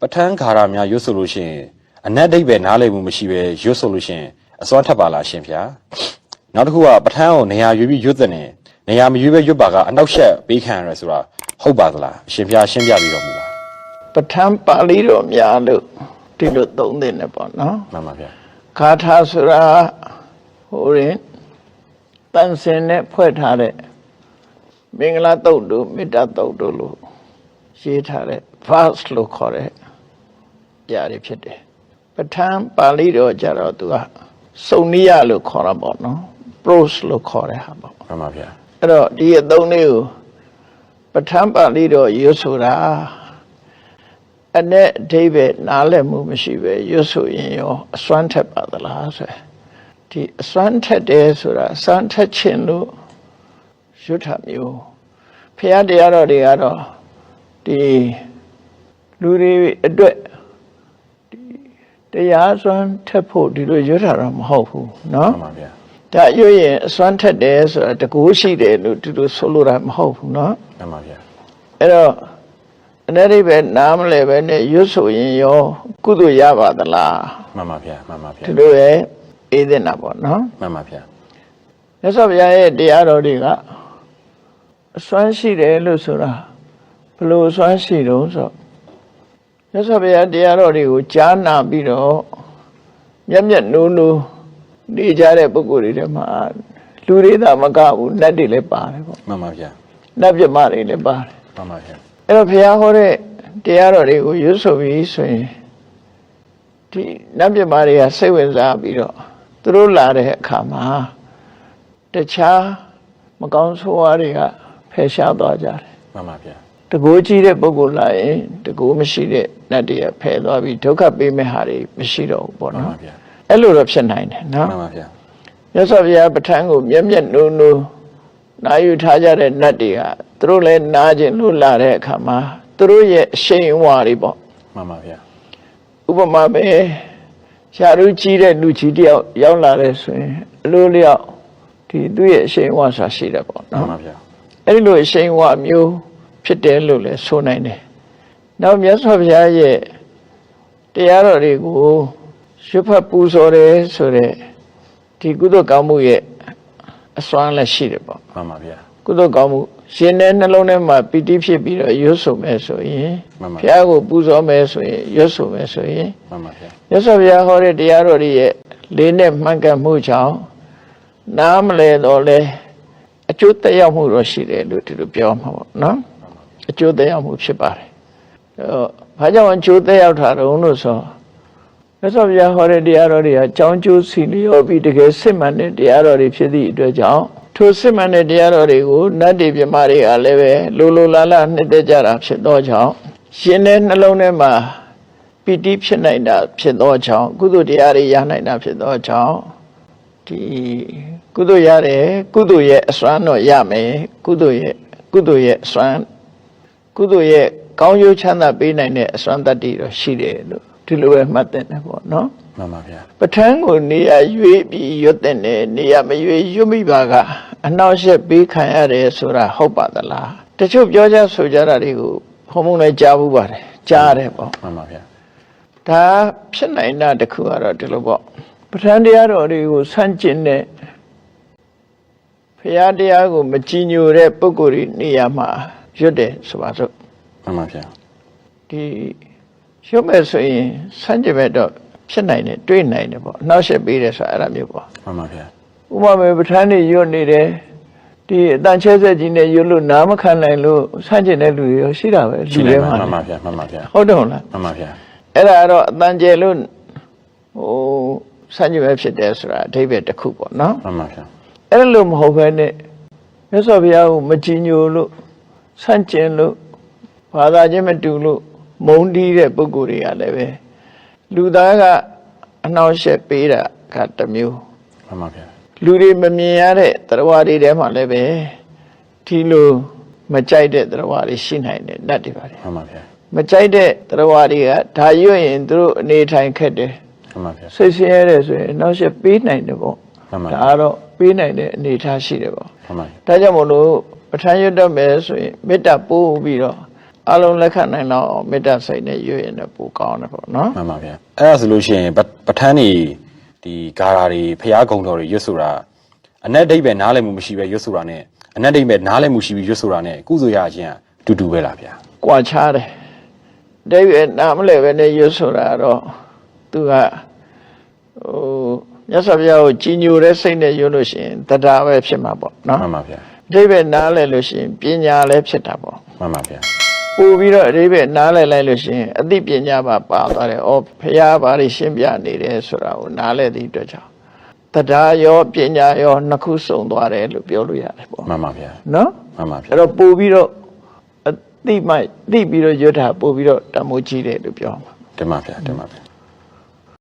ပဋ္ဌာန်းဂါရများရွတ်ဆိုလို့ရှိရင်အနတ်ဒိဗ္ဗေနားလည်မှုမရှိပဲရွတ်ဆိုလို့ရှိရင်အစွမ်းထပ်ပါလားရှင်ဗျာနောက်တစ်ခုကပဋ္ဌာန်းကိုနေရာရွေးပြီးရွတ်တဲ့နေရာမရွေးပဲရွတ်ပါကအနောက်ရှက်ပေးခံရတယ်ဆိုတာဟုတ်ပါသလားရှင်ဗျာရှင်းပြပြီးတော့မူပါပဋ္ဌာန်းပါဠိတော်များလို့ဒီလိုသုံးသင့်တယ်ပေါ့နော်မှန်ပါဗျာဂါထာဆိုတာဟိုရင်တန်စင်နဲ့ဖွဲ့ထားတဲ့မင်္ဂလာတုတ်တို့မေတ္တာတုတ်တို့လို့ရေးထားတဲ့ verse လို့ခေါ်တဲ့ຢာတွေဖြစ်တယ်ပဋ္ဌာန်းပါဠိတော်ကြတော့သူကစုံနိယလို့ခေါ်တာပေါ့နော် prose လို့ခေါ်တဲ့ဟာပေါ့မှန်ပါဗျာအဲ့တော့ဒီအသုံးလေးကိုပဋ္ဌာန်းပါဠိတော်ရွတ်ဆိုတာအနဲ့အဓိပ္ပာယ်နားလည်မှုမရှိပဲရွတ်ဆိုရင်ရောအစွမ်းထက်ပါသလားဆိုဒီအစွမ်းထက်တယ်ဆိုတာအစွမ်းထက်ခြင်းလို့ရွတ်တာမျိုးဖရာတရားတော်တွေကတော့ဒီလူတွေအတွက်တရားစွမ်းထက်ဖို့ဒီလိုရွတ်တာတော့မဟုတ်ဘူးเนาะမှန်ပါဗျာဒါရွတ်ရင်အစွမ်းထက်တယ်ဆိုတာတကူရှိတယ်လို့ဒီလိုဆိုလိုတာမဟုတ်ဘူးเนาะမှန်ပါဗျာအဲ့တော့အဲ့ဒီပဲနားမလဲပဲနဲ့ရွတ်ဆိုရင်ရောကုသိုလ်ရပါသလားမှန်ပါဗျာမှန်ပါဗျာဒီလိုပဲအေးတဲ့နာပေါ့နော်မှန်ပါဗျာမြတ်စွာဘုရားရဲ့တရားတော်တွေကအစွမ်းရှိတယ်လို့ဆိုတာဘယ်လိုအစွမ်းရှိတုံးဆိုမြတ်စွာဘုရားတရားတော်တွေကိုကြားနာပြီးတော့မျက်မျက်နှိုးနှိုးနေကြတဲ့ပုဂ္ဂိုလ်တွေထဲမှာလူတွေသာမကဘူးနတ်တွေလည်းပါတယ်ပေါ့မှန်ပါဗျာနတ်ပြမတွေလည်းပါတယ်မှန်ပါဗျာအဲ့တော့ဘုရားဟောတဲ့တရားတော်တွေကိုရွတ်ဆိုပြီးဆိုရင်ဒီနတ်ပြမတွေကစိတ်ဝင်စားပြီးတော့သူတို့လာတဲ့အခါမှာတခြားမကောင်းဆိုးဝါးတွေကဖယ်ရှားသွားကြတယ်မှန်ပါဗျာတကူကြီးတဲ့ပုဂ္ဂိုလ်လာရင်တကူမရှိတဲ့နတ်တွေကဖယ်သွားပြီးဒုက္ခပေးမဲ့ဟာတွေမရှိတော့ဘူးပေါ့နော်မှန်ပါဗျာအဲ့လိုတော့ဖြစ်နိုင်တယ်နော်မှန်ပါဗျာမြတ်စွာဘုရားပဋ္ဌာန်းကိုမျက်မျက်နှိုးနှိုးနာယူထားကြတဲ့နတ်တွေကသူတို့လည်းနာကျင်လို့လာတဲ့အခါမှာသူတို့ရဲ့အရှိန်အဝါတွေပေါ့မှန်ပါဗျာဥပမာပဲရှားရူးကြီးတဲ့လူကြီးတယောက်ရောက်လာတဲ့ဆိုရင်အလိုလျောက်ဒီသူ့ရဲ့အရှိန်အဝါဆိုတာရှိတယ်ပေါ့နော်မှန်ပါဗျာအဲ့ဒီလိုအရှိန်အဝါမျိုးဖြစ်တယ်လို့လည်းဆိုနိုင်တယ်နောက်မြတ်စွာဘုရားရဲ့တရားတော်တွေကိုရွတ်ဖတ်ပူဇော်တယ်ဆိုတဲ့ဒီကုသိုလ်ကောင်းမှုရဲ့အစွမ်းလည်းရှိတယ်ပေါ့မှန်ပါဗျာကုသိုလ်ကောင်းမှုရှင်တဲ့နှလုံးထဲမှာပီတိဖြစ်ပြီးတော့ရွတ်ဆိုမယ်ဆိုရင်ဘုရားကိုပူဇော်မယ်ဆိုရင်ရွတ်ဆိုမယ်ဆိုရင်မှန်ပါဗျာမြတ်စွာဘုရားဟောတဲ့တရားတော်တွေရဲ့လေးနဲ့မှန်ကန်မှုကြောင့်နားမလဲတော့လဲအကျိုးသက်ရောက်မှုတော့ရှိတယ်လို့ဒီလိုပြောမှာပေါ့နော်အကျိုးသက်ရောက်မှုဖြစ်ပါတယ်ဘာကြောင့်အကျိုးသက်ရောက်တာတုံးလို့ဆိုမြတ်စွာဘုရားဟောတဲ့တရားတော်တွေကကြောင်းကျိုးစီလျော်ပြီးတကယ်စစ်မှန်တဲ့တရားတော်တွေဖြစ်သည့်အတွက်ကြောင့်ထိုစစ်မှန်တဲ့တရားတော်တွေကိုနတ်တွေပြမတွေကလည်းပဲလိုလိုလားလားနှစ်သက်ကြတာဖြစ်သောကြောင့်ရှင်တဲ့နှလုံးထဲမှာပီတိဖြစ်နိုင်တာဖြစ်သောကြောင့်ကုသိုလ်တရားတွေရနိုင်တာဖြစ်သောကြောင့်ဒီကုသိုလ်ရတယ်ကုသိုလ်ရဲ့အစွမ်းတော့ရမယ်ကုသိုလ်ရဲ့အစွမ်းကုသိုလ်ရဲ့ကောင်းကျိုးချမ်းသာပေးနိုင်တဲ့အစွမ်းတတ္တိတော့ရှိတယ်လို့ဒီလိုပဲမှတ်တဲ့တယ်ပေါ့နော်မှန်ပါဗျာပဋ္ဌာန်းကိုနေရာရွေးပြီးရွတ်တဲ့နေရာမရွေးရွတ်မိပါကအနှောက်အယှက်ပေးခံရတယ်ဆိုတာဟုတ်ပါသလားတချို့ပြောကြဆိုကြတာတွေကိုဘုံဘုံလည်းကြားဘူးပါတယ်ကြားရတယ်ပေါ့မှန်ပါဗျာဒါဖြစ်နိုင်တာတခုကတော့ဒီလိုပေါ့ပဋ္ဌာန်းတရားတော်တွေကိုဆန့်ကျင်တဲ့ဘုရားတရားကိုမကြည်ညိုတဲ့ပုဂ္ဂိုလ်တွေနေရာမှာရွတ်တယ်ဆိုပါစို့မှန်ပါဗျာဒီရွတ်မဲ့ဆိုရင်ဆန့်ကျင်ဘက်တော့ဖြစ်နိုင်တယ်တွေးနိုင်တယ်ပေါ့နှောက်ယှက်ပေးတယ်ဆိုတာအဲ့ဒါမျိုးပေါ့မှန်ပါဗျာဥပမာပဋ္ဌာန်းတွေရွတ်နေတယ်ဒီအတန်ချဲဆက်ကြီးနဲ့ရွတ်လို့နားမခံနိုင်လို့ဆန့်ကျင်တဲ့လူတွေရောရှိတာပဲလူတွေမှာမှန်ပါဗျာမှန်ပါဗျာဟုတ်တယ်ဟုတ်လားမှန်ပါဗျာအဲ့ဒါကတော့အတန်ကျဲလို့ဆန့်ကျင်ပဲဖြစ်တယ်ဆိုတာအဓိပ္ပာယ်တစ်ခုပေါ့နော်မှန်ပါဗျာအဲ့လိုမဟုတ်ဘဲနဲ့မြတ်စွာဘုရားကိုမကြည်ညိုလို့ဆန့်ကျင်လို့ဘာသာချင်းမတူလို့မုန်းတီးတဲ့ပုဂ္ဂိုလ်တွေကလည်းပဲလူသားကအနှောက်အယှက်ပေးတာကတစ်မျိုးမှန်ပါဗျာလူတွေမမြင်ရတဲ့တရားတွေထဲမှာလည်းပဲဒီလိုမကြိုက်တဲ့တရားတွေရှိနိုင်တယ်နတ်တွေပါတယ်မှန်ပါဗျာမကြိုက်တဲ့တရားတွေကဒါရွတ်ရင်သူတို့အနေထိုင်ခက်တယ်မှန်ပါဗျာစိတ်ဆင်းရဲတယ်ဆိုရင်နောက်ဆက်ပေးနိုင်တယ်ပေါ့မှန်ပါဒါတော့ပေးနိုင်တဲ့အနေထားရှိတယ်ပေါ့မှန်ပါဒါကြောင့်မို့လို့ပဋ္ဌာန်းရွတ်တတ်မယ်ဆိုရင်မေတ္တာပို့ပြီးတော့ အလုံးလက်ခံနိုင်တော့မေတ္တာစိတ်နဲ့ရွေ့ရင်လည်းပိုကောင်းတယ်ပေါ့နော် မှန်ပါဗျာအဲ့ဒါဆိုလို့ရှိရင်ပဋ္ဌာန်းနေဒီဂါရာတွေဖျားကုံတော်တွေရွတ်ဆိုတာအနက်ဒိဗ္ဗေနားလည်မှုမရှိပဲရွတ်ဆိုတာနဲ့အနက်ဒိဗ္ဗေနားလည်မှုရှိပြီးရွတ်ဆိုတာနဲ့ကုသိုလ်ရခြင်းအတူတူပဲလားဗျာ ကွာခြားတယ်ဒိဗ္ဗေနာမလဲပဲနဲ့ရွတ်ဆိုတာတော့သူကမြတ်စွာဘုရားကိုကြီးညိုတဲ့စိတ်နဲ့ရွတ်လို့ရှိရင်တရားပဲဖြစ်မှာပေါ့နော် မှန်ပါဗျာ ဒိဗ္ဗေနားလဲလို့ရှိရင်ပညာလည်းဖြစ်တာပေါ့ မှန်ပါဗျာ ပို့ပြီးတော့ဒိဗ္ဗေနားလဲလိုက်လို့ရှိရင်အသိပညာပါပါသွားတယ်။အော်ဘုရားဘာတွေရှင်းပြနေတယ်ဆိုတာကိုနားလဲသည့်အတွက်ကြောင့်တရားရောပညာရောနှစ်ခုစုံသွားတယ်လို့ပြောလို့ရတယ်ပေါ့ မှန်ပါဗျာ နော် မှန်ပါဗျာ အဲ့တော့ပို့ပြီးတော့အသိပြီးတော့ရွတ်တာပို့ပြီးတော့တမိုးကြီးတယ်လို့ပြောမှာ တင်ပါဗျာတင်ပါဗျာ